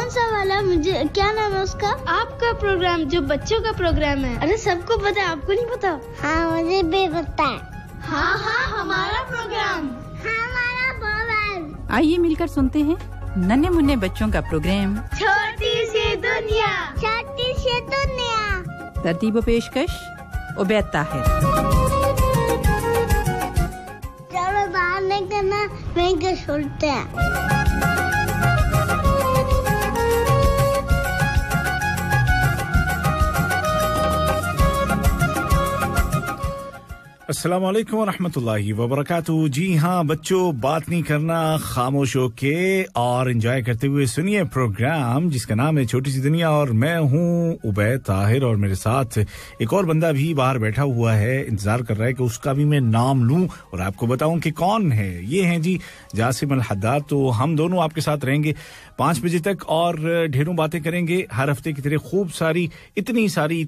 कौन सा वाला? मुझे क्या नाम है उसका? आपका प्रोग्राम जो बच्चों का प्रोग्राम है। अरे सबको पता है, आपको नहीं पता? हाँ मुझे भी पता है। हाँ हमारा प्रोग्राम, हमारा प्रोग्राम। आइए मिलकर सुनते हैं नन्हे मुन्ने बच्चों का प्रोग्राम छोटी सी दुनिया। छोटी सी दुनिया। तरतीब व पेशकश उबैद ताहिर। चलो बाहर निकलना, वहीं के सुनते हैं। अस्सलाम वालेकुम व रहमतुल्लाहि व बरकातुहू। जी हाँ बच्चों, बात नहीं करना, खामोश होके और एंजॉय करते हुए सुनिए प्रोग्राम जिसका नाम है छोटी सी दुनिया। और मैं हूँ उबैद ताहिर और मेरे साथ एक और बंदा भी बाहर बैठा हुआ है, इंतजार कर रहा है कि उसका भी मैं नाम लूं और आपको बताऊं कि कौन है। ये हैं जी जासिम अल हद्दाद। तो हम दोनों आपके साथ रहेंगे 5 बजे तक और ढेरों बातें करेंगे हर हफ्ते की तरह, खूब सारी, इतनी सारी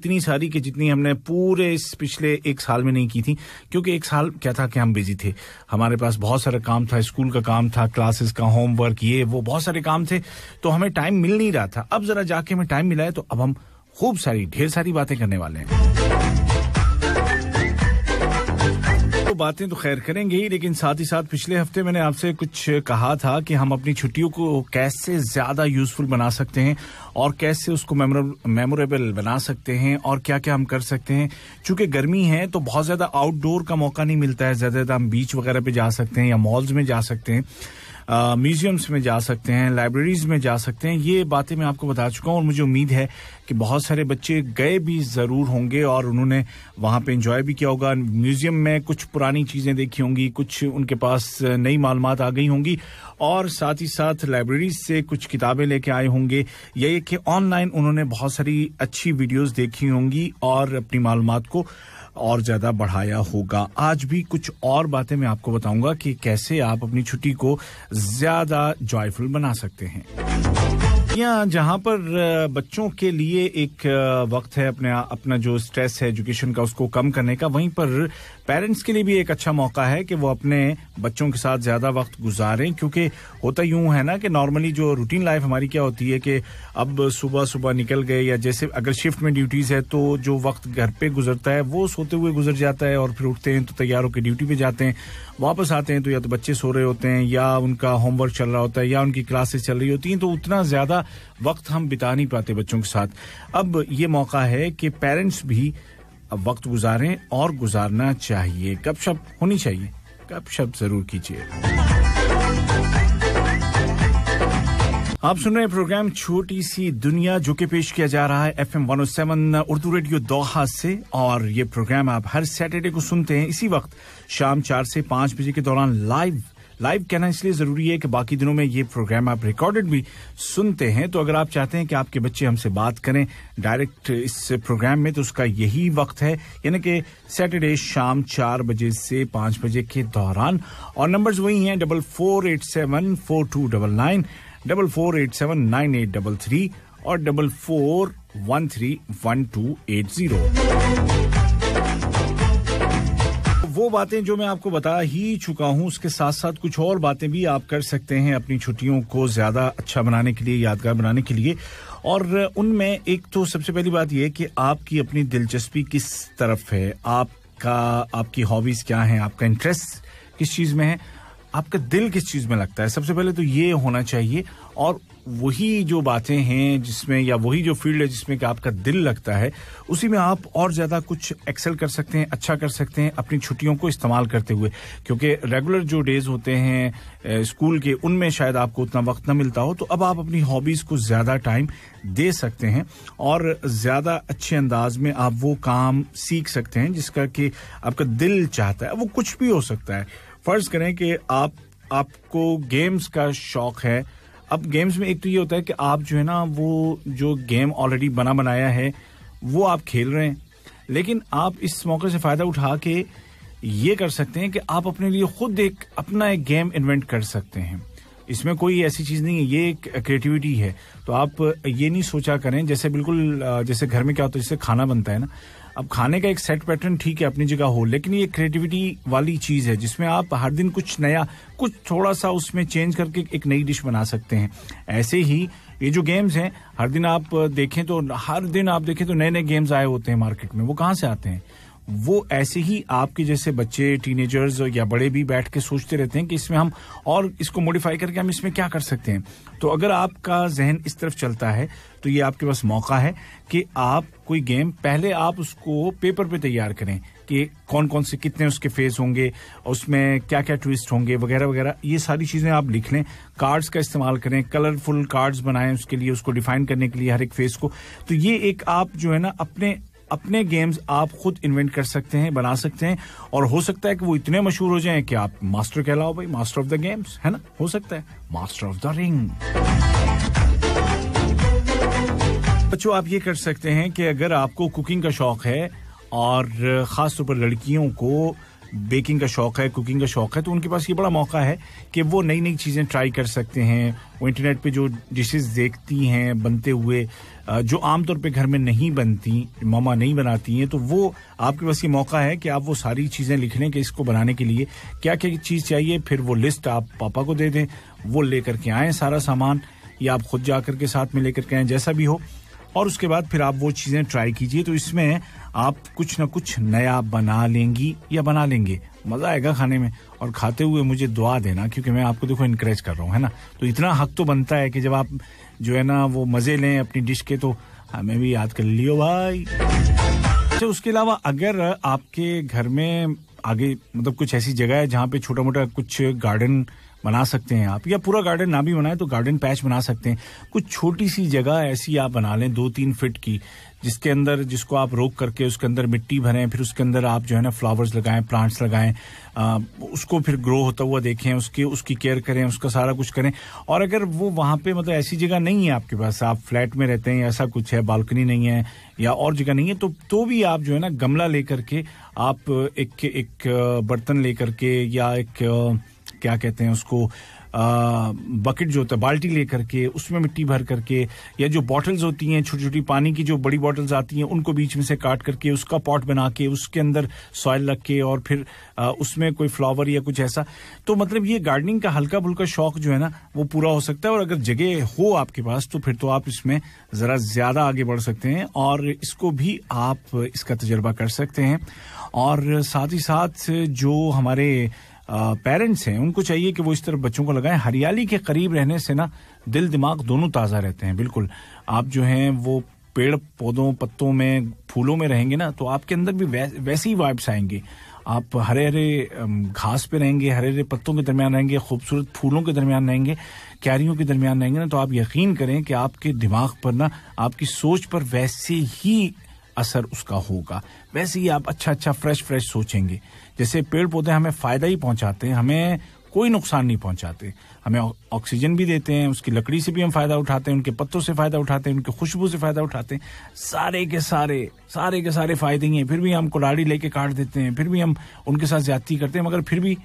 कि जितनी हमने पूरे इस पिछले 1 साल में नहीं की थी। क्योंकि 1 साल क्या था कि हम बिजी थे, हमारे पास बहुत सारा काम था, स्कूल का काम था, क्लासेस का होमवर्क, ये वो बहुत सारे काम थे, तो हमें टाइम मिल नहीं रहा था। अब जरा जाके हमें टाइम मिला है तो अब हम खूब सारी, ढेर सारी बातें करने वाले हैं। तो बातें तो खैर करेंगे ही, लेकिन साथ ही साथ पिछले हफ्ते मैंने आपसे कुछ कहा था कि हम अपनी छुट्टियों को कैसे ज्यादा यूजफुल बना सकते हैं और कैसे उसको मेमोरेबल बना सकते हैं और क्या क्या हम कर सकते हैं। चूंकि गर्मी है तो बहुत ज्यादा आउटडोर का मौका नहीं मिलता है, ज्यादा हम बीच वगैरह पे जा सकते हैं या मॉल्स में जा सकते हैं, म्यूजियम्स में जा सकते हैं, लाइब्रेरीज में जा सकते हैं। ये बातें मैं आपको बता चुका हूं और मुझे उम्मीद है कि बहुत सारे बच्चे गए भी जरूर होंगे और उन्होंने वहां पे एंजॉय भी किया होगा। म्यूजियम में कुछ पुरानी चीजें देखी होंगी, कुछ उनके पास नई मालूमात आ गई होंगी और साथ ही साथ लाइब्रेरीज से कुछ किताबें लेके आए होंगे। यही कि ऑनलाइन उन्होंने बहुत सारी अच्छी वीडियोस देखी होंगी और अपनी मालूमात को और ज्यादा बढ़ाया होगा। आज भी कुछ और बातें मैं आपको बताऊंगा कि कैसे आप अपनी छुट्टी को ज्यादा जॉयफुल बना सकते हैं। जहां पर बच्चों के लिए एक वक्त है अपना जो स्ट्रेस है एजुकेशन का उसको कम करने का, वहीं पर पेरेंट्स के लिए भी एक अच्छा मौका है कि वो अपने बच्चों के साथ ज्यादा वक्त गुजारें। क्योंकि होता यूं है ना कि नॉर्मली जो रूटीन लाइफ हमारी क्या होती है कि अब सुबह निकल गए या जैसे अगर शिफ्ट में ड्यूटीज है तो जो वक्त घर पे गुजरता है वो सोते हुए गुजर जाता है और फिर उठते हैं तो तैयार होकर ड्यूटी पे जाते हैं, वापस आते हैं तो या तो बच्चे सो रहे होते हैं या उनका होमवर्क चल रहा होता है या उनकी क्लासेस चल रही होती हैं, तो उतना ज्यादा वक्त हम बिता नहीं पाते बच्चों के साथ। अब ये मौका है कि पेरेंट्स भी अब वक्त गुजारें और गुजारना चाहिए। गपशप होनी चाहिए, गपशप जरूर कीजिए। आप सुन रहे हैं प्रोग्राम छोटी सी दुनिया जो कि पेश किया जा रहा है FM 107 उर्दू रेडियो दोहा से, और ये प्रोग्राम आप हर सैटरडे को सुनते हैं इसी वक्त शाम 4 से 5 बजे के दौरान लाइव कहना इसलिए जरूरी है कि बाकी दिनों में ये प्रोग्राम आप रिकॉर्डेड भी सुनते हैं। तो अगर आप चाहते हैं कि आपके बच्चे हमसे बात करें डायरेक्ट इस प्रोग्राम में तो उसका यही वक्त है, यानी कि सैटरडे शाम 4 बजे से 5 बजे के दौरान। और नंबर्स वही हैं 44874299, 44879833 और 44131280। वो बातें जो मैं आपको बता ही चुका हूं, उसके साथ साथ कुछ और बातें भी आप कर सकते हैं अपनी छुट्टियों को ज्यादा अच्छा बनाने के लिए, यादगार बनाने के लिए। और उनमें एक तो सबसे पहली बात यह कि आपकी अपनी दिलचस्पी किस तरफ है, आपकी हॉबीज क्या हैं, आपका इंटरेस्ट किस चीज में है, आपका दिल किस चीज में लगता है, सबसे पहले तो ये होना चाहिए। और वही जो बातें हैं जिसमें, या वही जो फील्ड है जिसमें कि आपका दिल लगता है, उसी में आप और ज्यादा कुछ एक्सेल कर सकते हैं, अच्छा कर सकते हैं अपनी छुट्टियों को इस्तेमाल करते हुए। क्योंकि रेगुलर जो डेज होते हैं स्कूल के, उनमें शायद आपको उतना वक्त ना मिलता हो, तो अब आप अपनी हॉबीज को ज्यादा टाइम दे सकते हैं और ज्यादा अच्छे अंदाज में आप वो काम सीख सकते हैं जिसका कि आपका दिल चाहता है। वो कुछ भी हो सकता है। फर्ज करें कि आपको गेम्स का शौक है। अब गेम्स में एक तो ये होता है कि आप जो है ना, वो जो गेम ऑलरेडी बनाया है वो आप खेल रहे हैं, लेकिन आप इस मौके से फायदा उठा के ये कर सकते हैं कि आप अपने लिए खुद अपना एक गेम इन्वेंट कर सकते हैं। इसमें कोई ऐसी चीज नहीं है, ये एक क्रिएटिविटी है। तो आप ये नहीं सोचा करें जैसे बिल्कुल जैसे घर में क्या होता है, जैसे खाना बनता है ना, अब खाने का एक सेट पैटर्न ठीक है अपनी जगह हो, लेकिन ये क्रिएटिविटी वाली चीज है जिसमें आप हर दिन कुछ नया, कुछ थोड़ा सा उसमें चेंज करके एक नई डिश बना सकते हैं। ऐसे ही ये जो गेम्स हैं हर दिन आप देखें तो नए-नए गेम्स आए होते हैं मार्केट में। वो कहाँ से आते हैं? वो ऐसे ही आपके जैसे बच्चे, टीनेजर्स या बड़े भी बैठ के सोचते रहते हैं कि इसमें हम और इसको मॉडिफाई करके हम इसमें क्या कर सकते हैं। तो अगर आपका जहन इस तरफ चलता है तो ये आपके पास मौका है कि आप कोई गेम पहले आप उसको पेपर पे तैयार करें कि कौन-कौन से कितने उसके फेज होंगे, उसमें क्या-क्या ट्विस्ट होंगे वगैरह वगैरह, ये सारी चीजें आप लिख लें। कार्ड्स का इस्तेमाल करें, कलरफुल कार्ड्स बनाएं उसके लिए, उसको डिफाइन करने के लिए हर एक फेज को। तो ये एक आप जो है ना अपने गेम्स आप खुद इन्वेंट कर सकते हैं, बना सकते हैं और हो सकता है कि वो इतने मशहूर हो जाएं कि आप मास्टर कहलाओ भाई, मास्टर ऑफ द गेम्स, है ना? हो सकता है मास्टर ऑफ द रिंग। बच्चों आप ये कर सकते हैं कि अगर आपको कुकिंग का शौक है और खास तौर पर लड़कियों को बेकिंग का शौक है, कुकिंग का शौक है, तो उनके पास ये बड़ा मौका है कि वो नई नई चीजें ट्राई कर सकते हैं। वो इंटरनेट पे जो डिशेस देखती हैं बनते हुए, जो आमतौर पे घर में नहीं बनती, मामा नहीं बनाती हैं, तो वो आपके पास ये मौका है कि आप वो सारी चीजें लिख लें कि इसको बनाने के लिए क्या क्या चीज चाहिए। फिर वो लिस्ट आप पापा को दे दें, वो लेकर के आए सारा सामान, या आप खुद जाकर के साथ में लेकर के आए, जैसा भी हो। और उसके बाद फिर आप वो चीजें ट्राई कीजिए। तो इसमें आप कुछ ना कुछ नया बना लेंगी या बना लेंगे, मजा आएगा खाने में। और खाते हुए मुझे दुआ देना, क्योंकि मैं आपको देखो इनकरेज कर रहा हूँ, है ना? तो इतना हक तो बनता है कि जब आप जो है ना वो मजे लें अपनी डिश के, तो हमें भी याद कर लियो भाई। तो उसके अलावा अगर आपके घर में आगे मतलब कुछ ऐसी जगह है जहाँ पे छोटा मोटा कुछ गार्डन बना सकते हैं आप, या पूरा गार्डन ना भी बनाए तो गार्डन पैच बना सकते हैं। कुछ छोटी सी जगह ऐसी आप बना लें 2-3 फीट की, जिसके अंदर जिसको आप रोक करके उसके अंदर मिट्टी भरें, फिर उसके अंदर आप जो है ना फ्लावर्स लगाएं, प्लांट्स लगाएं, उसको फिर ग्रो होता हुआ देखें, उसकी केयर करें, उसका सारा कुछ करें। और अगर वो वहां पे मतलब ऐसी जगह नहीं है आपके पास, आप फ्लैट में रहते हैं, ऐसा कुछ है, बालकनी नहीं है या और जगह नहीं है, तो भी आप जो है ना गमला लेकर के आप एक बर्तन लेकर के, या एक क्या कहते हैं उसको, बकेट जो होता है, बाल्टी लेकर के उसमें मिट्टी भर करके, या जो बॉटल्स होती हैं छोटी छोटी पानी की जो बड़ी बॉटल्स आती हैं, उनको बीच में से काट करके उसका पॉट बना के उसके अंदर सॉइल रख के और फिर उसमें कोई फ्लावर या कुछ ऐसा। तो मतलब ये गार्डनिंग का हल्का फुल्का शौक जो है ना वो पूरा हो सकता है। और अगर जगह हो आपके पास तो फिर तो आप इसमें जरा ज्यादा आगे बढ़ सकते हैं और इसको भी आप इसका तजुर्बा कर सकते हैं। और साथ ही साथ जो हमारे पेरेंट्स हैं उनको चाहिए कि वो इस तरह बच्चों को लगाएं। हरियाली के करीब रहने से ना दिल दिमाग दोनों ताज़ा रहते हैं। बिल्कुल आप जो हैं वो पेड़ पौधों पत्तों में फूलों में रहेंगे ना, तो आपके अंदर भी वैसी ही वाइब्स आएंगे। आप हरे हरे घास पे रहेंगे, हरे हरे पत्तों के दरमियान रहेंगे, खूबसूरत फूलों के दरमियान रहेंगे, क्यारियों के दरमियान रहेंगे ना, तो आप यकीन करें कि आपके दिमाग पर ना, आपकी सोच पर वैसे ही असर उसका होगा। वैसे ही आप अच्छा फ्रेश सोचेंगे। जैसे पेड़ पौधे हमें फायदा ही पहुंचाते हैं, हमें कोई नुकसान नहीं पहुंचाते, हमें ऑक्सीजन भी देते हैं, उसकी लकड़ी से भी हम फायदा उठाते हैं, उनके पत्तों से फायदा उठाते हैं, उनकी खुशबू से फायदा उठाते हैं, सारे के सारे फायदे ही हैं। फिर भी हम कुल्हाड़ी लेके काट देते हैं, फिर भी हम उनके साथ ज्यादती करते हैं, मगर फिर भी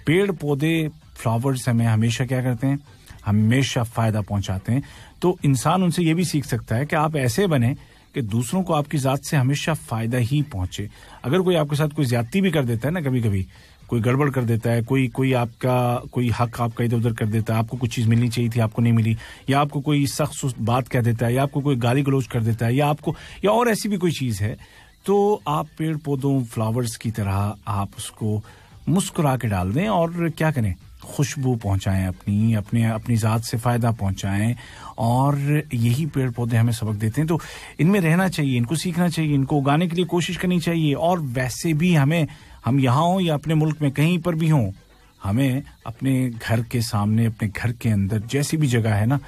पेड़ पौधे फ्लावर्स हमें हमेशा क्या करते हैं, हमेशा फायदा पहुंचाते हैं। तो इंसान उनसे ये भी सीख सकता है कि आप ऐसे बने कि दूसरों को आपकी जात से हमेशा फायदा ही पहुंचे। अगर कोई आपके साथ कोई ज्यादती भी कर देता है ना, कभी कभी कोई गड़बड़ कर देता है, कोई आपका कोई हक आपका इधर उधर कर देता है, आपको कुछ चीज मिलनी चाहिए थी आपको नहीं मिली, या आपको कोई सख्त बात कह देता है, या आपको कोई गाली गलौज कर देता है, या और ऐसी भी कोई चीज है, तो आप पेड़ पौधों फ्लावर्स की तरह आप उसको मुस्कुरा के डाल दें और क्या करें, खुशबू पहुंचाएं, अपनी जात से फायदा पहुंचाएं। और यही पेड़ पौधे हमें सबक देते हैं। तो इनमें रहना चाहिए, इनको सीखना चाहिए, इनको उगाने के लिए कोशिश करनी चाहिए। और वैसे भी हम यहाँ हों या अपने मुल्क में कहीं पर भी हों, हमें अपने घर के सामने, अपने घर के अंदर जैसी भी जगह है ना,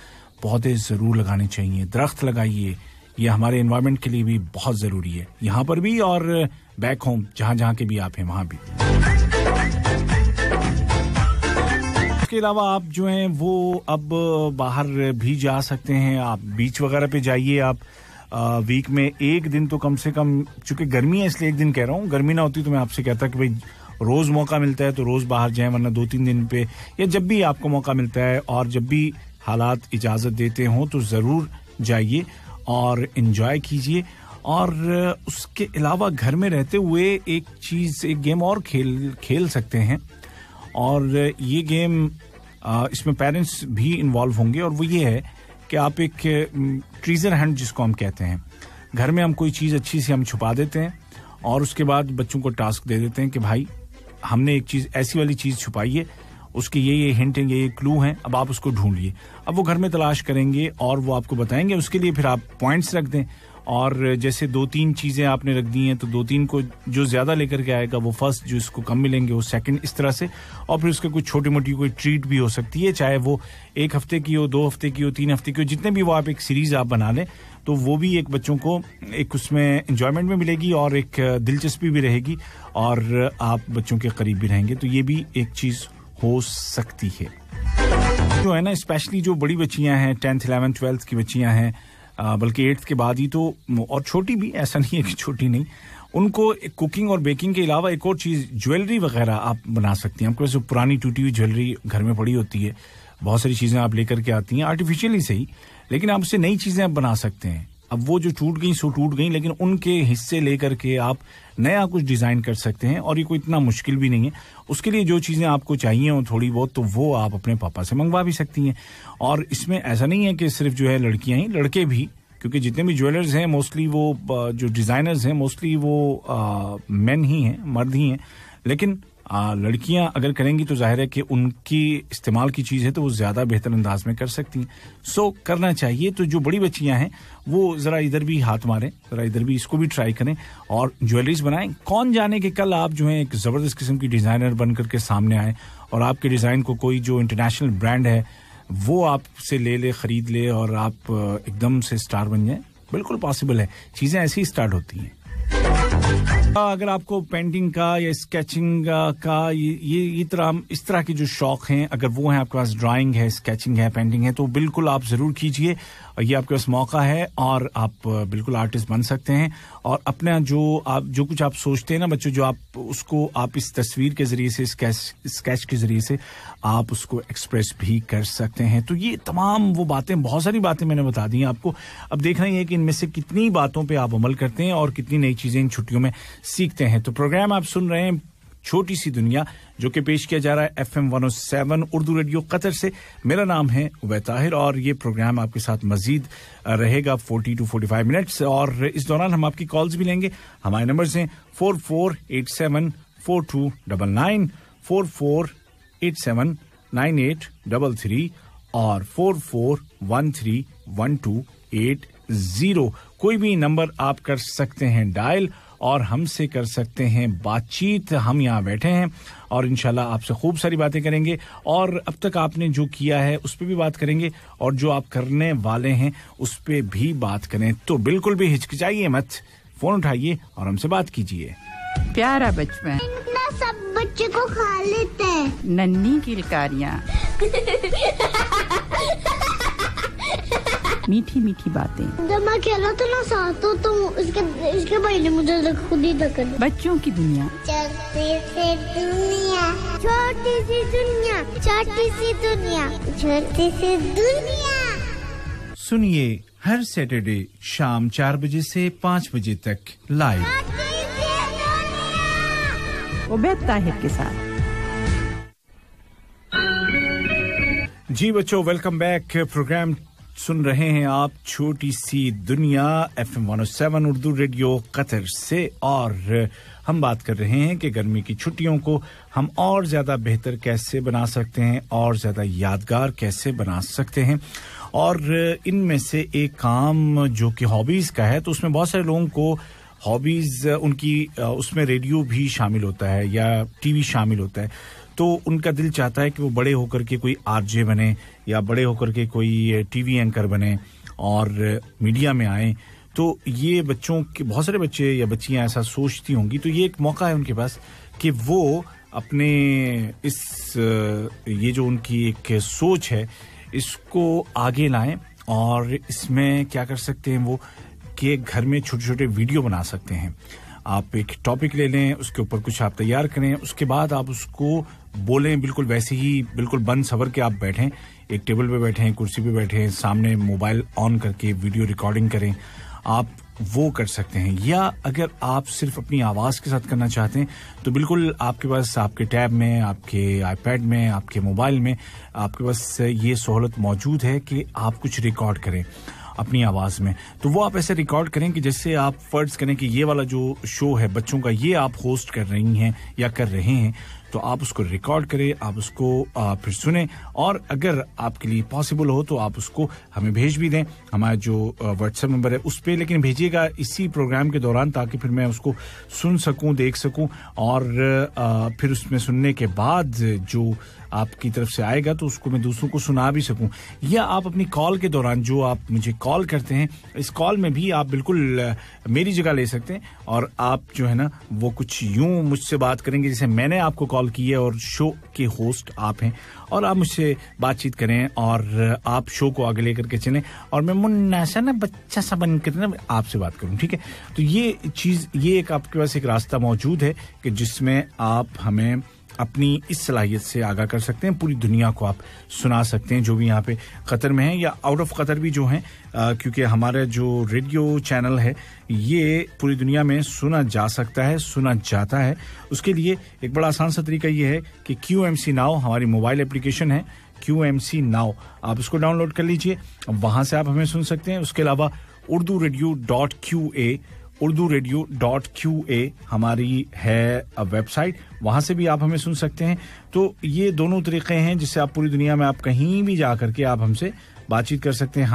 पौधे जरूर लगाने चाहिए। दरख्त लगाइए, ये हमारे एनवायरनमेंट के लिए भी बहुत जरूरी है, यहाँ पर भी और बैक होम जहाँ के भी आप हैं वहां भी। इसके अलावा आप जो हैं वो अब बाहर भी जा सकते हैं। आप बीच वगैरह पे जाइए। आप वीक में एक दिन तो कम से कम, चूंकि गर्मी है इसलिए एक दिन कह रहा हूँ, गर्मी ना होती तो मैं आपसे कहता कि भाई रोज मौका मिलता है तो रोज बाहर जाएं, वरना 2-3 दिन पे या जब भी आपको मौका मिलता है और जब भी हालात इजाजत देते हो तो जरूर जाइए और एंजॉय कीजिए। और उसके अलावा घर में रहते हुए एक गेम और खेल सकते हैं। और ये गेम इसमें पेरेंट्स भी इन्वॉल्व होंगे, और वो ये है कि आप एक ट्रेजर हंट जिसको हम कहते हैं, घर में हम कोई चीज़ अच्छी सी हम छुपा देते हैं और उसके बाद बच्चों को टास्क दे देते हैं कि भाई हमने एक चीज़ ऐसी वाली चीज़ छुपाई है, उसके ये हिंट हैं, ये क्लू हैं, अब आप उसको ढूंढिए। अब वो घर में तलाश करेंगे और वो आपको बताएंगे। उसके लिए फिर आप पॉइंट्स रख दें और जैसे 2-3 चीज़ें आपने रख दी हैं तो 2-3 को जो ज़्यादा लेकर के आएगा वो फर्स्ट, जो इसको कम मिलेंगे वो सेकंड, इस तरह से। और फिर उसके कुछ छोटी मोटी कोई ट्रीट भी हो सकती है, चाहे वो 1 हफ्ते की हो, 2 हफ्ते की हो, 3 हफ्ते की हो, जितने भी वो आप एक सीरीज आप बना लें तो वो भी एक बच्चों को एक उसमें एंजॉयमेंट में मिलेगी और एक दिलचस्पी भी रहेगी और आप बच्चों के करीब भी रहेंगे। तो ये भी एक चीज़ हो सकती है। जो है ना, स्पेशली जो बड़ी बच्चियां हैं, 10th 11th 12th की बच्चियां हैं, बल्कि 8th के बाद ही तो, और छोटी भी, ऐसा नहीं है कि छोटी नहीं, उनको कुकिंग और बेकिंग के अलावा एक और चीज़ ज्वेलरी वगैरह आप बना सकती हैं। आपके पास जो पुरानी टूटी हुई ज्वेलरी घर में पड़ी होती है, बहुत सारी चीज़ें आप लेकर के आती हैं, आर्टिफिशियली सही, लेकिन आप उससे नई चीज़ें आप बना सकते हैं। अब वो जो टूट गई सो टूट गई, लेकिन उनके हिस्से लेकर के आप नया कुछ डिज़ाइन कर सकते हैं और ये कोई इतना मुश्किल भी नहीं है। उसके लिए जो चीज़ें आपको चाहिए हो थोड़ी बहुत, तो वो आप अपने पापा से मंगवा भी सकती हैं। और इसमें ऐसा नहीं है कि सिर्फ जो है लड़कियां ही, लड़के भी, क्योंकि जितने भी ज्वेलर्स हैं मोस्टली वो जो डिज़ाइनर्स हैं मोस्टली वो मेन ही हैं, मर्द ही हैं। लेकिन लड़कियां अगर करेंगी तो जाहिर है कि उनकी इस्तेमाल की चीज़ है तो वो ज़्यादा बेहतर अंदाज में कर सकती हैं। सो करना चाहिए। तो जो बड़ी बच्चियां हैं वो ज़रा इधर भी हाथ मारें, ज़रा इधर भी इसको भी ट्राई करें और ज्वेलरीज बनाएं। कौन जाने कि कल आप जो है एक ज़बरदस्त किस्म की डिज़ाइनर बन करके सामने आए और आपके डिज़ाइन को कोई जो इंटरनेशनल ब्रांड है वो आपसे ले, खरीद ले और आप एकदम से स्टार बन जाएं। बिल्कुल पॉसिबल है, चीज़ें ऐसी ही स्टार्ट होती हैं। अगर आपको पेंटिंग का या स्केचिंग का इस तरह के जो शौक हैं, अगर वो हैं, आपके पास ड्राइंग है, स्केचिंग है, पेंटिंग है, तो बिल्कुल आप जरूर कीजिए। ये आपके पास मौका है और आप बिल्कुल आर्टिस्ट बन सकते हैं। और अपना जो कुछ आप सोचते हैं ना बच्चों, जो आप उसको आप इस तस्वीर के जरिए से, स्केच के जरिए से आप उसको एक्सप्रेस भी कर सकते हैं। तो ये तमाम वो बातें, बहुत सारी बातें मैंने बता दी हैं आपको। अब देखना ही है कि इनमें से कितनी बातों पे आप अमल करते हैं और कितनी नई चीजें इन छुट्टियों में सीखते हैं। तो प्रोग्राम आप सुन रहे हैं छोटी सी दुनिया, जो कि पेश किया जा रहा है FM 107 उर्दू रेडियो कतर से। मेरा नाम है उबैद ताहिर और ये प्रोग्राम आपके साथ मजीद रहेगा 40 to 45 मिनट्स और इस दौरान हम आपकी कॉल्स भी लेंगे। हमारे नंबर्स हैं 44874299, 44879833 और 44131280। कोई भी नंबर आप कर सकते हैं डायल और हमसे कर सकते हैं बातचीत। हम यहाँ बैठे हैं और इंशाल्लाह आपसे खूब सारी बातें करेंगे और अब तक आपने जो किया है उस पर भी बात करेंगे और जो आप करने वाले हैं उस पर भी बात करें। तो बिल्कुल भी हिचकिचाइए मत, फोन उठाइए और हमसे बात कीजिए। प्यारा बचपन इतना सब बच्चे को खा लेते हैं। नन्ही किलकारियाँ मीठी मीठी बातें। जब मैं खेला था ना साथ तो इसके भाई ने मुझे खुद ही धक्का दिया। बच्चों की दुनिया, छोटी सी दुनिया, छोटी सी दुनिया, छोटी सी दुनिया, छोटी सी दुनिया। सुनिए हर सैटरडे शाम 4 बजे से 5 बजे तक लाइव उबैद ताहिर के साथ। जी बच्चों, वेलकम बैक। प्रोग्राम सुन रहे हैं आप छोटी सी दुनिया FM 107 उर्दू रेडियो कतर से और हम बात कर रहे हैं कि गर्मी की छुट्टियों को हम और ज्यादा बेहतर कैसे बना सकते हैं और ज्यादा यादगार कैसे बना सकते हैं। और इनमें से एक काम जो कि हॉबीज का है, तो उसमें बहुत सारे लोगों को हॉबीज उनकी उसमें रेडियो भी शामिल होता है या टीवी शामिल होता है। तो उनका दिल चाहता है कि वो बड़े होकर के कोई आरजे बने या बड़े होकर के कोई टीवी एंकर बने और मीडिया में आए। तो ये बच्चों के बहुत सारे बच्चे या बच्चियां ऐसा सोचती होंगी, तो ये एक मौका है उनके पास कि वो अपने ये जो उनकी एक सोच है इसको आगे लाएं। और इसमें क्या कर सकते हैं वो कि घर में छोटे छोटे वीडियो बना सकते हैं। आप एक टॉपिक ले लें, उसके ऊपर कुछ आप तैयार करें, उसके बाद आप उसको बोलें बिल्कुल वैसे ही, बिल्कुल बंद सवर के आप बैठें, एक टेबल पे बैठें, कुर्सी पे बैठें, सामने मोबाइल ऑन करके वीडियो रिकॉर्डिंग करें आप वो कर सकते हैं। या अगर आप सिर्फ अपनी आवाज़ के साथ करना चाहते हैं तो बिल्कुल आपके पास आपके टैब में, आपके आईपैड में, आपके मोबाइल में आपके पास ये सहूलत मौजूद है कि आप कुछ रिकॉर्ड करें अपनी आवाज़ में। तो वो आप ऐसे रिकॉर्ड करें कि जैसे आप फर्ज करें कि ये वाला जो शो है बच्चों का, ये आप होस्ट कर रही हैं या कर रहे हैं, तो आप उसको रिकॉर्ड करें, आप उसको फिर सुने, और अगर आपके लिए पॉसिबल हो तो आप उसको हमें भेज भी दें। हमारा जो व्हाट्सएप नंबर है उस पर, लेकिन भेजिएगा इसी प्रोग्राम के दौरान, ताकि फिर मैं उसको सुन सकूं, देख सकूं, और फिर उसमें सुनने के बाद जो आपकी तरफ से आएगा तो उसको मैं दूसरों को सुना भी सकूं। या आप अपनी कॉल के दौरान, जो आप मुझे कॉल करते हैं, इस कॉल में भी आप बिल्कुल मेरी जगह ले सकते हैं, और आप जो है ना वो कुछ यूं मुझसे बात करेंगे जैसे मैंने आपको कॉल की है और शो के होस्ट आप हैं, और आप मुझसे बातचीत करें और आप शो को आगे लेकर के चलें, और मैं मुन्ना सा ना बच्चा सा बन कर ना आपसे बात करूं, ठीक है। तो ये चीज़, ये एक आपके पास एक रास्ता मौजूद है कि जिसमें आप हमें अपनी इस सलाहियत से आगाह कर सकते हैं, पूरी दुनिया को आप सुना सकते हैं, जो भी यहाँ पे कतर में है या आउट ऑफ कतर भी जो हैं, क्योंकि हमारा जो रेडियो चैनल है ये पूरी दुनिया में सुना जा सकता है, सुना जाता है। उसके लिए एक बड़ा आसान सा तरीका ये है कि QMC नाउ हमारी मोबाइल एप्लीकेशन है, QMC नाउ, आप इसको डाउनलोड कर लीजिए, वहाँ से आप हमें सुन सकते हैं। उसके अलावा urduradio.qa हमारी है वेबसाइट, वहां से भी आप हमें सुन सकते हैं। तो ये दोनों तरीके हैं जिससे आप पूरी दुनिया में, आप कहीं भी जा करके आप हमसे बातचीत कर सकते हैं,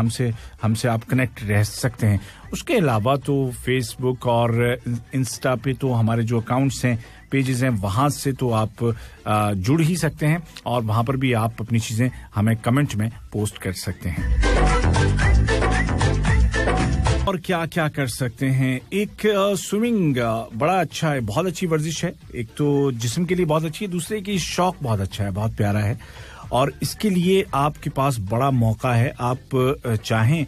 हमसे आप कनेक्ट रह सकते हैं। उसके अलावा तो फेसबुक और इंस्टा पे तो हमारे जो अकाउंट्स हैं, पेजेस हैं, वहां से तो आप जुड़ ही सकते हैं, और वहां पर भी आप अपनी चीजें हमें कमेंट में पोस्ट कर सकते हैं। और क्या क्या कर सकते हैं, एक स्विमिंग बड़ा अच्छा है, बहुत अच्छी वर्जिश है। एक तो जिस्म के लिए बहुत अच्छी है, दूसरे की शौक बहुत अच्छा है, बहुत प्यारा है, और इसके लिए आपके पास बड़ा मौका है। आप चाहें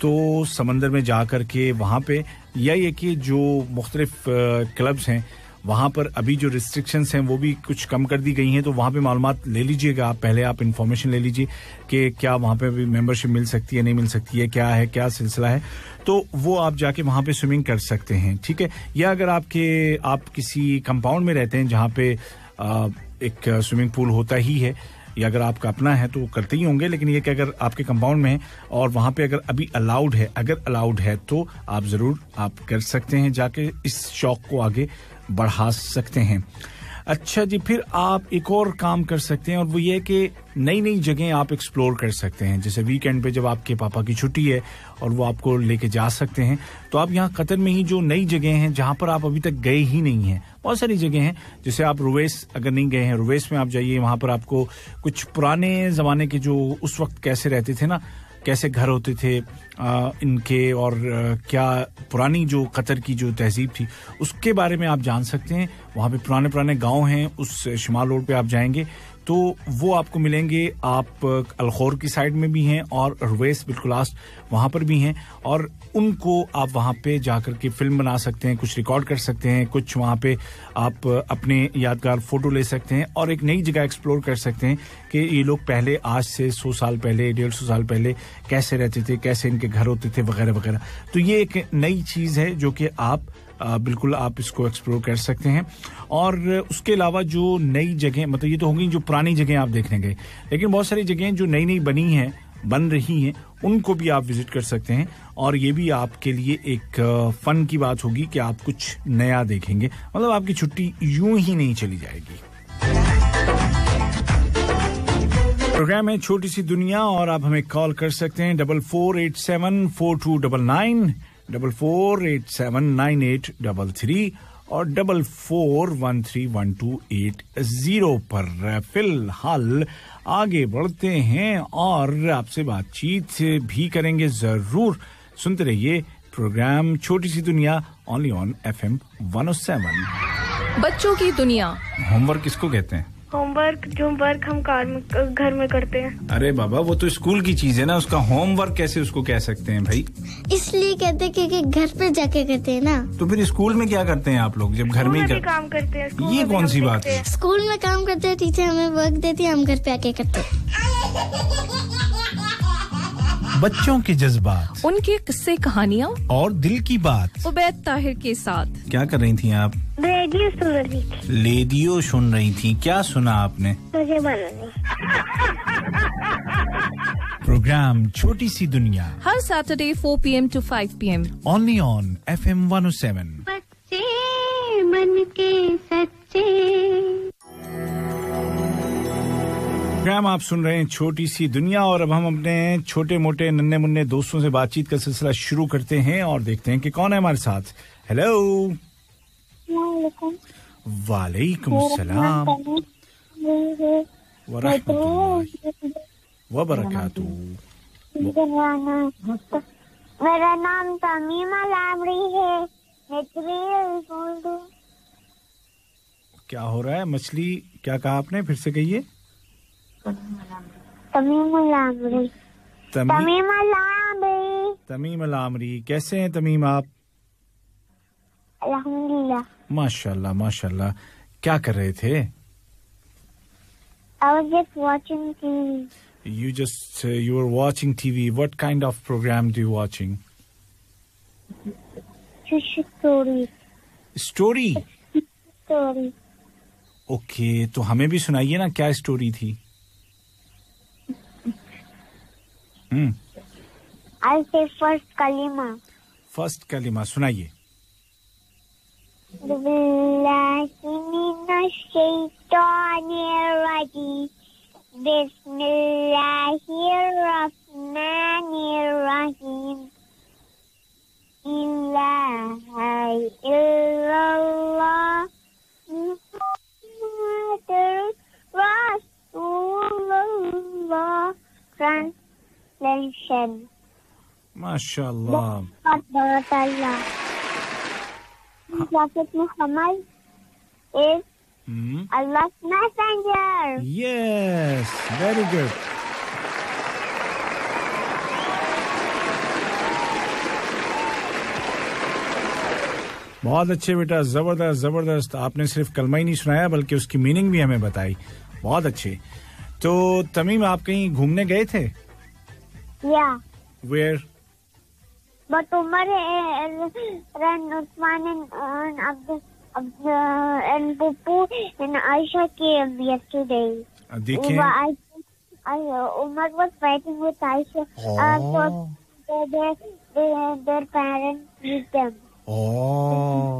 तो समंदर में जा करके वहाँ पे, या ये कि जो मुख्तलिफ क्लब्स हैं वहाँ पर अभी जो रिस्ट्रिक्शंस हैं वो भी कुछ कम कर दी गई हैं, तो वहाँ पे मालूमात ले लीजिएगा आप, पहले आप इन्फॉर्मेशन ले लीजिए कि क्या वहाँ पे भी मेंबरशिप मिल सकती है, नहीं मिल सकती है, क्या है, क्या सिलसिला है, तो वो आप जाके वहाँ पे स्विमिंग कर सकते हैं, ठीक है। या अगर आप किसी कंपाउंड में रहते हैं जहाँ पे एक स्विमिंग पूल होता ही है, या अगर आपका अपना है तो करते ही होंगे, लेकिन ये कि अगर आपके कंपाउंड में है और वहाँ पे अगर अभी अलाउड है तो आप जरूर आप कर सकते हैं, जाके इस शौक को आगे बढ़ा सकते हैं। अच्छा जी, फिर आप एक और काम कर सकते हैं, और वो ये कि नई नई जगह आप एक्सप्लोर कर सकते हैं। जैसे वीकेंड पे जब आपके पापा की छुट्टी है और वो आपको लेके जा सकते हैं, तो आप यहाँ कतर में ही जो नई जगह हैं जहाँ पर आप अभी तक गए ही नहीं हैं, बहुत सारी जगह हैं। जैसे आप रुवैस अगर नहीं गए हैं, रुवैस में आप जाइए, वहाँ पर आपको कुछ पुराने ज़माने के जो उस वक्त कैसे रहते थे ना, कैसे घर होते थे इनके, और क्या पुरानी जो कतर की जो तहजीब थी उसके बारे में आप जान सकते हैं। वहाँ पे पुराने पुराने गांव हैं, उस शिमाल रोड पे आप जाएंगे तो वो आपको मिलेंगे। आप अलखोर की साइड में भी हैं और रुवैस बिल्कुल लास्ट वहाँ पर भी हैं, और उनको आप वहाँ पे जाकर के फिल्म बना सकते हैं, कुछ रिकॉर्ड कर सकते हैं, कुछ वहाँ पे आप अपने यादगार फोटो ले सकते हैं, और एक नई जगह एक्सप्लोर कर सकते हैं कि ये लोग पहले, आज से 100 साल पहले, 150 साल पहले कैसे रहते थे, कैसे इनके घर होते थे, वगैरह वगैरह। तो ये एक नई चीज़ है जो कि आप बिल्कुल आप इसको एक्सप्लोर कर सकते हैं। और उसके अलावा जो नई जगह, मतलब ये तो होंगी जो पुरानी जगह आप देखने गए, लेकिन बहुत सारी जगह जो नई नई बन रही हैं, उनको भी आप विजिट कर सकते हैं, और ये भी आपके लिए एक फन की बात होगी कि आप कुछ नया देखेंगे, मतलब आपकी छुट्टी यूं ही नहीं चली जाएगी। प्रोग्राम है छोटी सी दुनिया, और आप हमें कॉल कर सकते हैं 44874299, 44879833 और 44131280 पर। फिलहाल आगे बढ़ते हैं और आपसे बातचीत भी करेंगे जरूर। सुनते रहिए प्रोग्राम छोटी सी दुनिया, ओनली ऑन FM 107। बच्चों की दुनिया। होमवर्क किसको कहते हैं? होमवर्क जो वर्क हम घर में करते हैं। अरे बाबा, वो तो स्कूल की चीज है ना, उसका होमवर्क कैसे उसको कह सकते हैं भाई? इसलिए कहते हैं क्योंकि घर पे जाके करते हैं ना। तो फिर स्कूल में क्या करते हैं आप लोग जब घर में काम करते हैं? ये कौन सी बात है? स्कूल में काम करते हैं, टीचर हमें वर्क देती है, हम घर पे आके करते हैं। बच्चों के जज्बात, उनके किस्से कहानियाँ और दिल की बात। उबैद ताहिर के साथ। क्या कर रही थी आप? रेडियो सुन रही थी। रेडियो सुन रही थी। क्या सुना आपने? मुझे मालूम प्रोग्राम छोटी सी दुनिया, हर Saturday 4 PM to 5 PM only on FM 107। बच्चे मन के सच्चे। प्रोग्राम आप सुन रहे हैं छोटी सी दुनिया, और अब हम अपने छोटे मोटे नन्हे मुन्ने दोस्तों से बातचीत का सिलसिला शुरू करते हैं और देखते हैं कि कौन है हमारे साथ। हेलो। वालेकुम सलाम वरहमतुल्लाहि वबरकातुहू। मेरा नाम तमीमा लामरी है। मैं 3 years old हूँ। क्या हो रहा है? मछली क्या कहा आपने? फिर से कहिए। तमीमा लामरी। तमीमा लामरी। तमीम लामरी। कैसे हैं तमीम आप? अल्हम्दुलिल्लाह। माशाल्लाह माशाल्लाह। क्या कर रहे थे? I was just watching TV. You were watching TV. What kind of program do you watching? Story. Story. Story. Okay, तो हमें भी सुनाइए ना, क्या स्टोरी थी? I'll say first kalima. First कलिमा सुनाइए। बिस्मिल्लाहि मिनश शैतानिर रजीम। बिस्मिल्लाहिर रहमानिर रहीम। इल्लाहा इल्लल्लाह मुहम्मदुर रसूलुल्लाह। Translation. माशाल्लाह। Prophet Muhammad is Allah's messenger. Yes, very good. बहुत अच्छे बेटा, जबरदस्त जबरदस्त। आपने सिर्फ कलमा ही नहीं सुनाया बल्कि उसकी मीनिंग भी हमें बताई। बहुत अच्छे। तो तमीम, आप कहीं घूमने गए थे? Yeah. Where? But Umar and Uthman and Pupu and Aisha came yesterday. देखें। Umar was fighting with Aisha. So their parents beat them. Oh.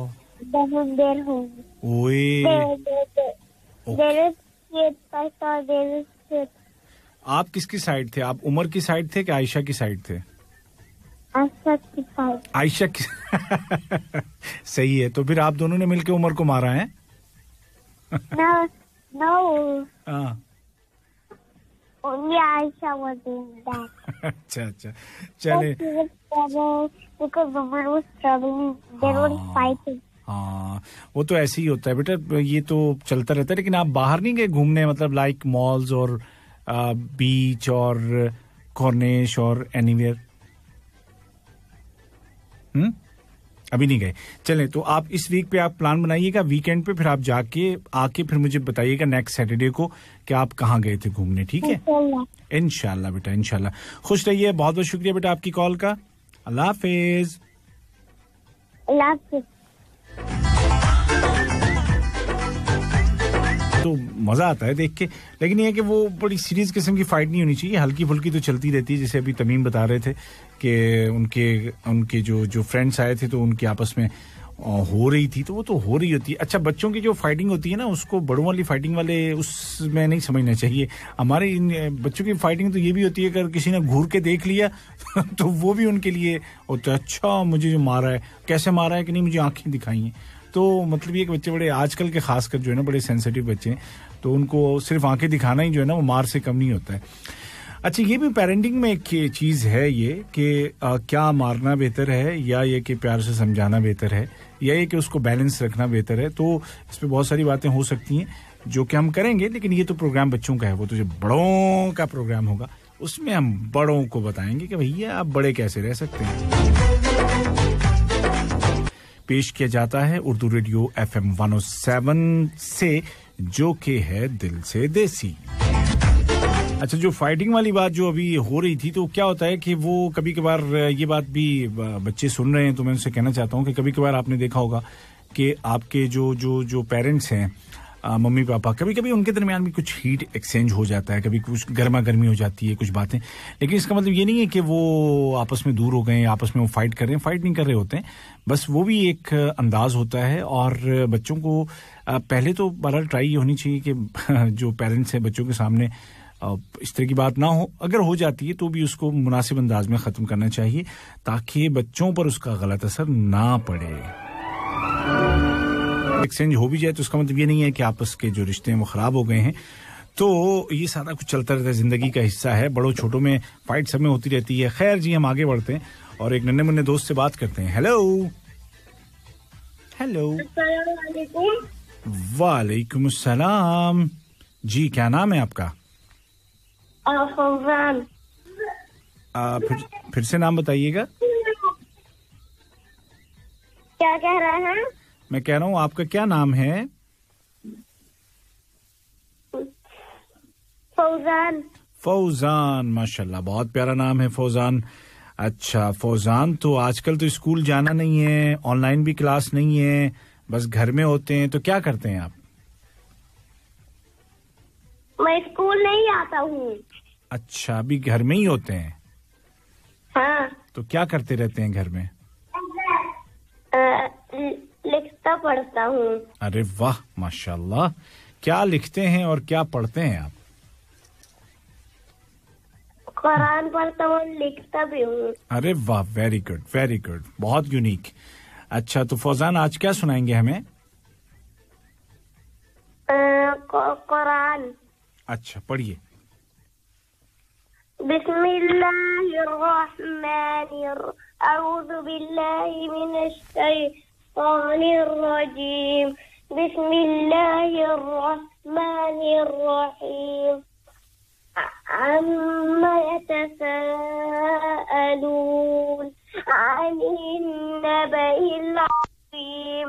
Them in their home. ओए। There is kids. I saw there is kids. आप किसकी side थे? आप उमर की side थे कि आयशा की साइड थे? आयशा की साइड। आयशा की। सही है। तो फिर आप दोनों ने मिलकर उमर को मारा है? No. हाँ। Only Aisha was doing that. अच्छा चले। Because Umar was struggling, they were fighting. हाँ, वो तो ऐसे ही होता है बेटा, ये तो चलता रहता है। लेकिन आप बाहर नहीं गए घूमने, मतलब लाइक मॉल्स और बीच और कॉर्निश और एनीवेयर? अभी नहीं गए। चलें, तो आप इस वीक पे आप प्लान बनाइएगा, वीकेंड पे फिर आप जाके आके फिर मुझे बताइएगा नेक्स्ट सैटरडे को कि आप कहाँ गए थे घूमने। ठीक है? इंशाल्लाह बेटा, इंशाल्लाह। खुश रहिए। बहुत बहुत शुक्रिया बेटा आपकी कॉल का। अल्लाह हाफिज। अल्लाह हाफिज। तो मजा आता है देख के, लेकिन ये है कि वो बड़ी सीरियस किस्म की फाइट नहीं होनी चाहिए, हल्की फुल्की तो चलती रहती है। जैसे अभी तमीम बता रहे थे कि उनके जो फ्रेंड्स आए थे तो उनकी आपस में हो रही थी, तो वो तो हो रही होती है। अच्छा, बच्चों की जो फाइटिंग होती है ना, उसको बड़ों वाली फाइटिंग वाले उसमें नहीं समझना चाहिए। हमारे इन बच्चों की फाइटिंग तो ये भी होती है, अगर किसी ने घूर के देख लिया तो वो भी उनके लिए होता है, अच्छा मुझे जो मारा है, कैसे मारा है कि नहीं, मुझे आंखें दिखाई हैं। तो मतलब ये कि बच्चे बड़े आजकल के खासकर जो है ना बड़े सेंसिटिव बच्चे हैं, तो उनको सिर्फ आंखें दिखाना ही जो है ना वो मार से कम नहीं होता है। अच्छा, ये भी पेरेंटिंग में एक चीज है ये कि क्या मारना बेहतर है या ये कि प्यार से समझाना बेहतर है, या ये कि उसको बैलेंस रखना बेहतर है। तो इस पे बहुत सारी बातें हो सकती हैं जो कि हम करेंगे, लेकिन ये तो प्रोग्राम बच्चों का है, वो तो जो बड़ों का प्रोग्राम होगा उसमें हम बड़ों को बताएंगे कि भैया आप बड़े कैसे रह सकते हैं। पेश किया जाता है उर्दू रेडियो FM 107 से, जो कि है दिल से देसी। अच्छा, जो फाइटिंग वाली बात जो अभी हो रही थी, तो क्या होता है कि वो कभी कभार, ये बात भी बच्चे सुन रहे हैं तो मैं उनसे कहना चाहता हूँ कि कभी कभार आपने देखा होगा कि आपके जो पेरेंट्स हैं, मम्मी पापा, कभी कभी उनके दरमियान भी कुछ हीट एक्सचेंज हो जाता है, कभी कुछ गर्मा गर्मी हो जाती है, कुछ बातें, लेकिन इसका मतलब ये नहीं है कि वो आपस में दूर हो गए, आपस में वो फाइट कर रहे हैं, फाइट नहीं कर रहे होते हैं, बस वो भी एक अंदाज होता है। और बच्चों को पहले तो बहरहाल ट्राई होनी चाहिए कि जो पेरेंट्स हैं बच्चों के सामने इस तरह की बात ना हो, अगर हो जाती है तो भी उसको मुनासिब अंदाज में ख़त्म करना चाहिए ताकि बच्चों पर उसका गलत असर ना पड़े। एक्सचेंज हो भी जाए तो उसका मतलब ये नहीं है कि आपस के जो रिश्ते हैं वो खराब हो गए हैं। तो ये सारा कुछ चलता रहता है, जिंदगी का हिस्सा है, बड़ों छोटों में फाइट सब में होती रहती है। खैर जी, हम आगे बढ़ते हैं और एक नन्हे मुन्ने दोस्त से बात करते हैं। हेलो हेलो, वालेकुम अस्सलाम जी, क्या नाम है आपका? फौजान। फिर से नाम बताइएगा। क्या कह रहे हैं? मैं कह रहा हूँ आपका क्या नाम है? फौजान। फौजान, माशाल्लाह, बहुत प्यारा नाम है फौजान। अच्छा फौजान, तो आजकल तो स्कूल जाना नहीं है, ऑनलाइन भी क्लास नहीं है, बस घर में होते हैं, तो क्या करते हैं आप? मैं स्कूल नहीं आता हूँ। अच्छा, अभी घर में ही होते हैं? हाँ। तो क्या करते रहते हैं घर में? लिखता पढ़ता हूँ। अरे वाह, माशाल्लाह, क्या लिखते हैं और क्या पढ़ते हैं आप? कुरान पढ़ता हूँ, लिखता भी हूँ। अरे वाह, वेरी गुड वेरी गुड, बहुत यूनिक। अच्छा, तो फौजान आज क्या सुनाएंगे हमें? कुरान। अच्छा, पढ़िए। अऊज़ु बिल्लाहि मिनश शैतानिर रजीम। बिस्मिल्लाहिर रहमानिर रहीम। अम्मा यतसाअलून अनिन नबइल अज़ीम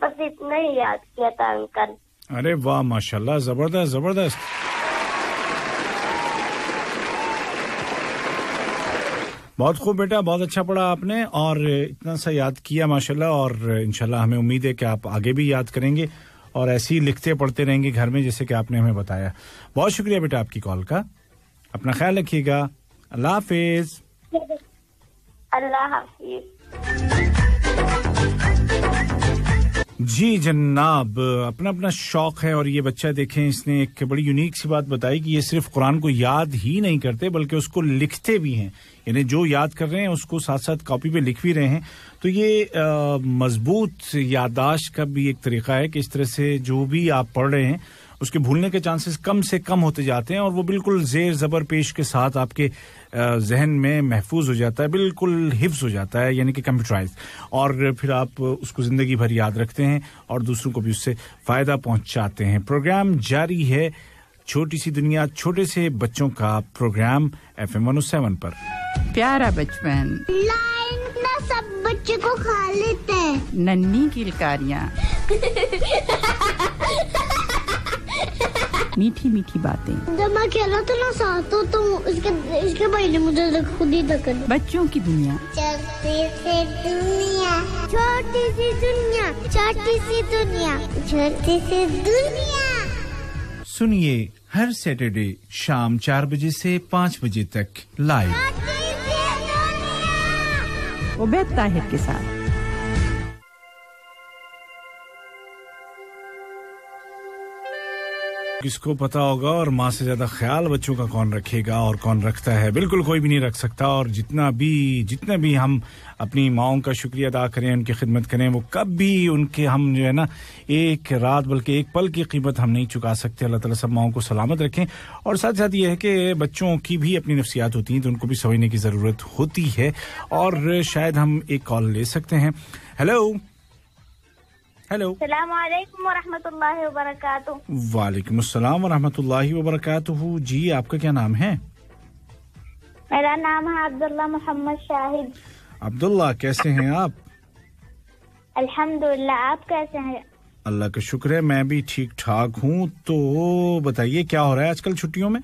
बस इतना ही याद किया था अंकल। अरे वाह, माशाल्लाह, जबरदस्त जबरदस्त। बहुत खूब बेटा, बहुत अच्छा पढ़ा आपने और इतना सा याद किया माशाल्लाह, और इंशाल्लाह हमें उम्मीद है कि आप आगे भी याद करेंगे और ऐसे ही लिखते पढ़ते रहेंगे घर में, जैसे कि आपने हमें बताया। बहुत शुक्रिया बेटा आपकी कॉल का, अपना ख्याल रखिएगा। अल्लाह हाफिज। अल्लाह हाफिज। जी जनाब, अपना अपना शौक है और ये बच्चा देखें, इसने एक बड़ी यूनिक सी बात बताई कि ये सिर्फ कुरान को याद ही नहीं करते बल्कि उसको लिखते भी हैं, यानी जो याद कर रहे हैं उसको साथ साथ कॉपी पे लिख भी रहे हैं। तो ये मजबूत याददाश्त का भी एक तरीका है कि इस तरह से जो भी आप पढ़ रहे हैं उसके भूलने के चांसेस कम से कम होते जाते हैं और वो बिल्कुल जेर जबर पेश के साथ आपके जहन में महफूज हो जाता है, बिल्कुल हिफ्ज हो जाता है, यानी कि कंप्यूटराइज, और फिर आप उसको जिंदगी भर याद रखते हैं और दूसरों को भी उससे फायदा पहुंचाते हैं। प्रोग्राम जारी है, छोटी सी दुनिया, छोटे से बच्चों का प्रोग्राम FM 107 पर। प्यारा बचपन, लाइन ना सब बच्चे को खा लेते हैं। नन्ही किलकारियाँ, मीठी मीठी बातें, जब मैं खेला था ना साथ तो इसके भाई ने मुझे खुद ही धक्का दिया। बच्चों की दुनिया, छोटी सी दुनिया, छोटी सी दुनिया, छोटी सी दुनिया, छोटी सी दुनिया। सुनिए हर सैटरडे शाम 4 बजे से 5 बजे तक लाइव उबैद ताहिर के साथ। किसको पता होगा और माँ से ज्यादा ख्याल बच्चों का कौन रखेगा और कौन रखता है? बिल्कुल कोई भी नहीं रख सकता। और जितने भी हम अपनी माओं का शुक्रिया अदा करें, उनकी खिदमत करें, वो कभी उनके हम जो है ना एक रात बल्कि एक पल की कीमत हम नहीं चुका सकते। अल्लाह ताला सब माओं को सलामत रखें। और साथ साथ ये है कि बच्चों की भी अपनी नफ्सियात होती हैं, तो उनको भी समझने की ज़रूरत होती है। और शायद हम एक कॉल ले सकते हैं। हेलो हेलो, अस्सलाम वालेकुम व रहमतुल्लाहि व बरकातुहू। वालेकुम अस्सलाम व रहमतुल्लाहि व बरकातुहू। जी, आपका क्या नाम है? मेरा नाम है अब्दुल्ला मोहम्मद शाहिद। अब्दुल्ला, कैसे हैं आप? अल्हम्दुलिल्लाह, आप कैसे हैं? अल्लाह का शुक्र है, मैं भी ठीक ठाक हूँ। तो बताइए क्या हो रहा है आजकल छुट्टियों में?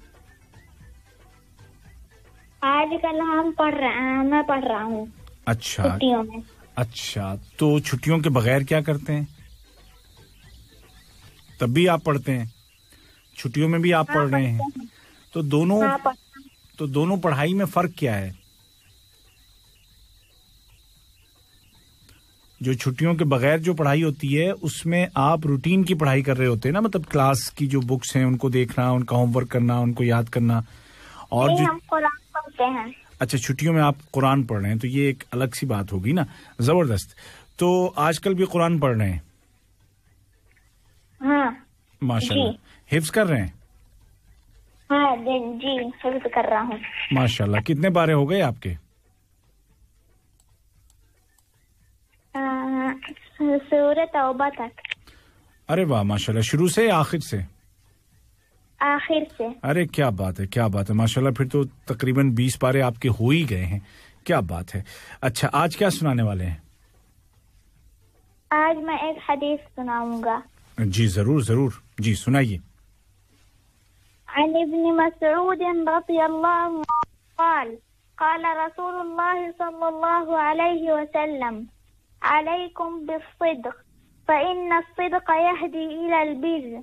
आजकल हम पढ़ रहे हैं, मैं पढ़ रहा हूँ। अच्छा छुट्टियों में। अच्छा, तो छुट्टियों के बगैर क्या करते हैं? तब भी आप पढ़ते हैं, छुट्टियों में भी आप पढ़ रहे हैं, तो दोनों पढ़ाई में फर्क क्या है? जो छुट्टियों के बगैर जो पढ़ाई होती है उसमें आप रूटीन की पढ़ाई कर रहे होते हैं ना, मतलब क्लास की जो बुक्स हैं उनको देखना, उनका होमवर्क करना, उनको याद करना। और जो हम कुरान पढ़ते हैं। अच्छा, छुट्टियों में आप कुरान पढ़ रहे हैं, तो ये एक अलग सी बात होगी ना। जबरदस्त। तो आजकल भी कुरान पढ़ रहे हैं? हाँ माशाल्लाह। हिफ्ज कर रहे हैं? हाँ जी, हिफ्ज कर रहा हूँ। माशाल्लाह। कितने पारे हो गए आपके? सूरह तौबा तक। अरे वाह, माशाल्लाह। शुरू से या आखिर से? आखिर से। अरे क्या बात है, क्या बात है, माशाल्लाह। फिर तो तकरीबन 20 पारे आपके हो ही गए हैं। क्या बात है। अच्छा, आज क्या सुनाने वाले हैं? आज मैं एक हदीस सुनाऊंगा। जी जरूर जरूर, जी सुनाइए। अन इब्न मसऊद रज़ियल्लाहु क़ाल क़ाल रसूलुल्लाह सल्लल्लाहु अलैहि वसल्लम अलैकुम बिस्सिद्क़ फ़इन्न अस्सिद्क़ यहदी इलल बिर्र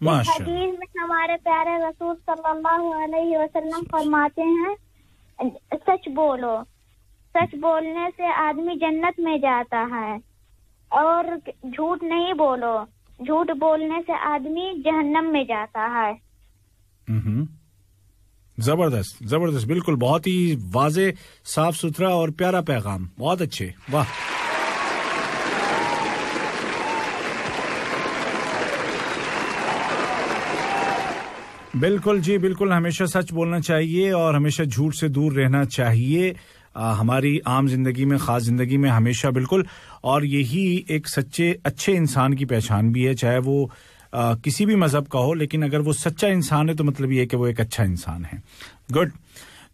हदीस में हमारे प्यारे रसूल सल्लल्लाहु अलैहि वसल्लम फरमाते हैं, सच बोलो, सच बोलने से आदमी जन्नत में जाता है, और झूठ नहीं बोलो, झूठ बोलने से आदमी जहन्नम में जाता है। जबरदस्त जबरदस्त, बिल्कुल बहुत ही वाज़े, साफ सुथरा और प्यारा पैगाम। बहुत अच्छे, वाह। बिल्कुल जी, बिल्कुल हमेशा सच बोलना चाहिए और हमेशा झूठ से दूर रहना चाहिए हमारी आम जिंदगी में, खास जिंदगी में हमेशा, बिल्कुल। और यही एक सच्चे अच्छे इंसान की पहचान भी है, चाहे वो किसी भी मजहब का हो, लेकिन अगर वो सच्चा इंसान है तो मतलब ये है कि वो एक अच्छा इंसान है। गुड।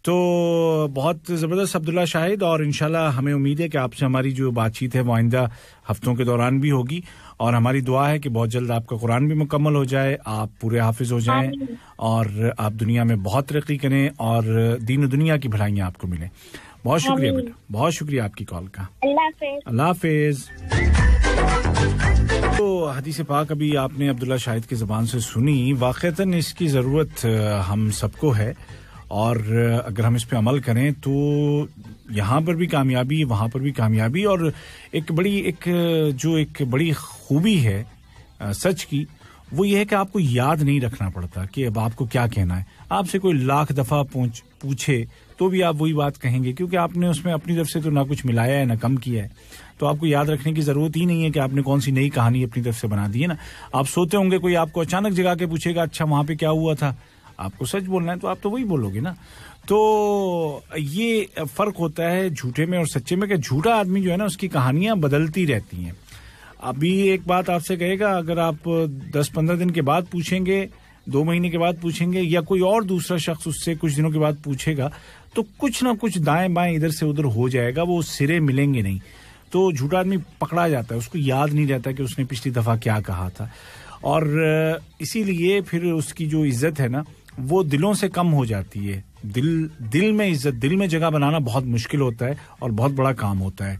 तो बहुत ज़बरदस्त अब्दुल्ला शाहिद, और इंशाल्लाह हमें उम्मीद है कि आपसे हमारी जो बातचीत है वो आइंदा हफ्तों के दौरान भी होगी, और हमारी दुआ है कि बहुत जल्द आपका कुरान भी मुकम्मल हो जाए, आप पूरे हाफिज हो जाएं और आप दुनिया में बहुत तरक्की करें और दीन दुनिया की भलाइयाँ आपको मिलें। बहुत शुक्रिया बेटा, बहुत शुक्रिया आपकी कॉल का। अल्लाह हाफिज। तो हदीस पाक अभी आपने अब्दुल्ला शाहिद की ज़बान से सुनी, वाक़तन इसकी ज़रूरत हम सबको है, और अगर हम इस पे अमल करें तो यहाँ पर भी कामयाबी, वहाँ पर भी कामयाबी। और एक बड़ी खूबी है सच की, वो ये है कि आपको याद नहीं रखना पड़ता कि अब आपको क्या कहना है। आपसे कोई लाख दफ़ा पूछे तो भी आप वही बात कहेंगे, क्योंकि आपने उसमें अपनी तरफ से तो ना कुछ मिलाया है ना कम किया है। तो आपको याद रखने की जरूरत ही नहीं है कि आपने कौन सी नई कहानी अपनी तरफ से बना दी है ना। आप सोते होंगे, कोई आपको अचानक जगा के पूछेगा, अच्छा वहां पे क्या हुआ था, आपको सच बोलना है तो आप तो वही बोलोगे ना। तो ये फर्क होता है झूठे में और सच्चे में, कि झूठा आदमी जो है ना उसकी कहानियां बदलती रहती हैं। अभी एक बात आपसे कहेगा, अगर आप 10-15 दिन के बाद पूछेंगे, 2 महीने के बाद पूछेंगे, या कोई और दूसरा शख्स उससे कुछ दिनों के बाद पूछेगा, तो कुछ ना कुछ दाएं बाएं इधर से उधर हो जाएगा, वो सिरे मिलेंगे नहीं। तो झूठा आदमी पकड़ा जाता है, उसको याद नहीं रहता कि उसने पिछली दफा क्या कहा था। और इसीलिए फिर उसकी जो इज्जत है ना वो दिलों से कम हो जाती है। दिल में इज्जत, दिल में जगह बनाना बहुत मुश्किल होता है और बहुत बड़ा काम होता है।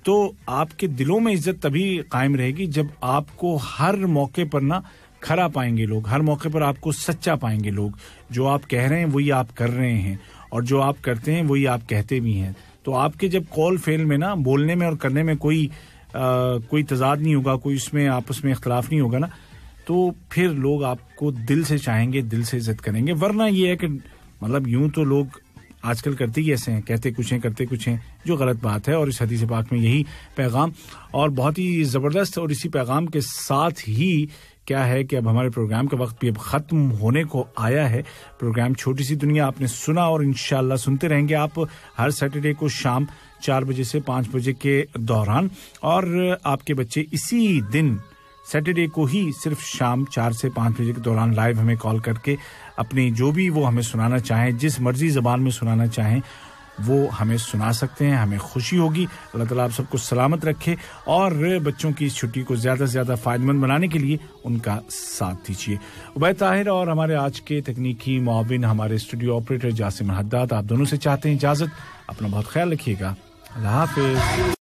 तो आपके दिलों में इज्जत तभी कायम रहेगी जब आपको हर मौके पर ना खरा पाएंगे लोग, हर मौके पर आपको सच्चा पाएंगे लोग। जो आप कह रहे हैं वही आप कर रहे हैं और जो आप करते हैं वही आप कहते भी हैं। तो आपके जब कॉल फेल में ना बोलने में और करने में कोई तजाद नहीं होगा, कोई इसमें आपस में इख्तलाफ नहीं होगा ना, तो फिर लोग आपको दिल से चाहेंगे, दिल से इज्जत करेंगे। वरना ये है कि मतलब यूं तो लोग आजकल करते ही ऐसे हैं, कहते कुछ हैं करते कुछ हैं, जो गलत बात है। और इस हदीस पाक में यही पैगाम और बहुत ही ज़बरदस्त, और इसी पैगाम के साथ ही क्या है कि अब हमारे प्रोग्राम का वक्त भी अब ख़त्म होने को आया है। प्रोग्राम छोटी सी दुनिया आपने सुना और इंशाल्लाह सुनते रहेंगे आप हर सैटरडे को शाम 4 बजे से 5 बजे के दौरान। और आपके बच्चे इसी दिन सैटरडे को ही सिर्फ शाम 4 से 5 बजे के दौरान लाइव हमें कॉल करके अपनी जो भी वो हमें सुनाना चाहें, जिस मर्जी ज़बान में सुनाना चाहें वो हमें सुना सकते हैं। हमें खुशी होगी। अल्लाह ताला आप सबको सलामत रखे और बच्चों की इस छुट्टी को ज़्यादा से ज़्यादा फ़ायदेमंद बनाने के लिए उनका साथ दीजिए। उबैद ताहिर और हमारे आज के तकनीकी मुआविन हमारे स्टूडियो ऑपरेटर जासिम हद्दाद, आप दोनों से चाहते हैं इजाज़त। अपना बहुत ख्याल रखिएगा। अल्लाह हाफ़िज़।